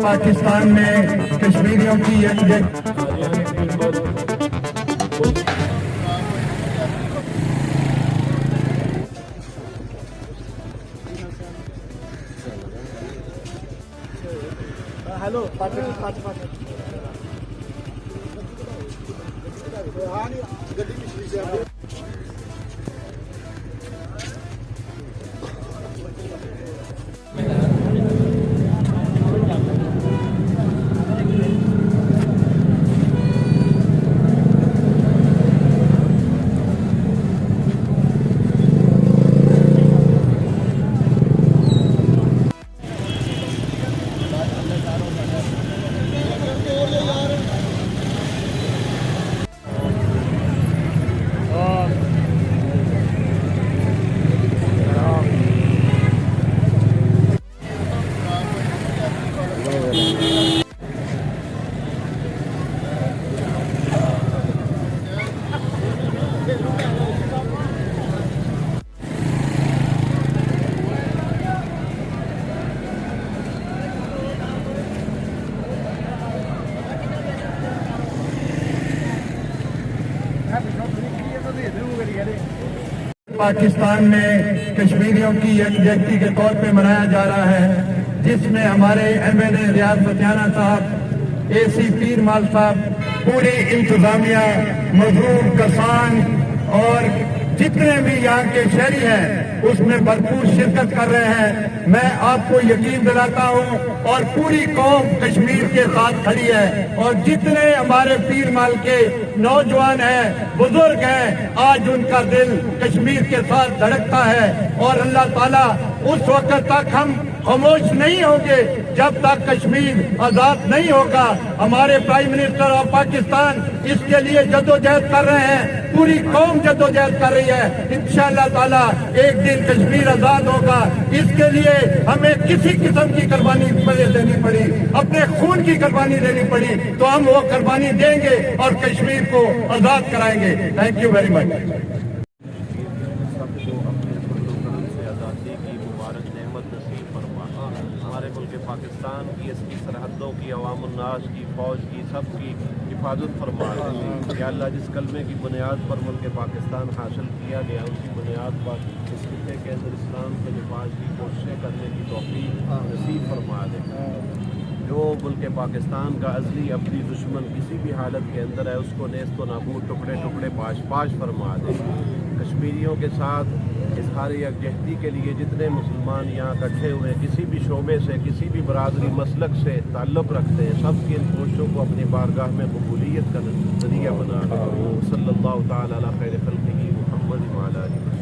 پاکستان میں کشمیریوں کی ہیلو پاکستان میں کشمیریوں کی یکجہتی کے طور پہ منایا جا رہا ہے، جس میں ہمارے ایم ایل اے ریاض فتیانہ صاحب، اے سی پیر مال صاحب، پوری انتظامیہ، مزدور، کسان اور جتنے بھی یہاں کے شہری ہیں اس میں بھرپور شرکت کر رہے ہیں۔ میں آپ کو یقین دلاتا ہوں اور پوری قوم کشمیر کے ساتھ کھڑی ہے، اور جتنے ہمارے پیر مال کے نوجوان ہیں، بزرگ ہیں، آج ان کا دل کشمیر کے ساتھ دھڑکتا ہے، اور اللہ تعالیٰ اس وقت تک ہم خاموش نہیں ہوں گے جب تک کشمیر آزاد نہیں ہوگا۔ ہمارے پرائم منسٹر آف پاکستان اس کے لیے جدوجہد کر رہے ہیں، پوری قوم جدوجہد کر رہی ہے۔ انشاءاللہ تعالیٰ ایک دن کشمیر آزاد ہوگا۔ اس کے لیے ہمیں کسی قسم کی قربانی دینی پڑی، اپنے خون کی قربانی دینی پڑی، تو ہم وہ قربانی دیں گے اور کشمیر کو آزاد کرائیں گے۔ Thank you very much. ہمارے ملک پاکستان کی اس کی سرحدوں کی، عوام الناس کی، فوج کی، سب کی حفاظت فرما دے۔ یا اللہ، جس کلمے کی بنیاد پر ملک پاکستان حاصل کیا گیا، اسی بنیاد پر اس خطے کے اندر اسلام کے نفاذ کی کوششیں کرنے کی توفیق نصیب فرما دے۔ جو ملک پاکستان کا ازلی ابدی دشمن کسی بھی حالت کے اندر ہے، اس کو نیست و نابود، ٹکڑے ٹکڑے پاش پاش فرما دے۔ کشمیریوں کے ساتھ اظہار یکجہتی کے لیے جتنے مسلمان یہاں اکٹھے ہوئے، کسی بھی شعبے سے، کسی بھی برادری مسلک سے تعلق رکھتے ہیں، سب کی ان کوششوں کو اپنی بارگاہ میں قبولیت کا ذریعہ بنا دے۔ صلی اللہ تعالی علی خیر خلقہ محمد وعلی آلہ۔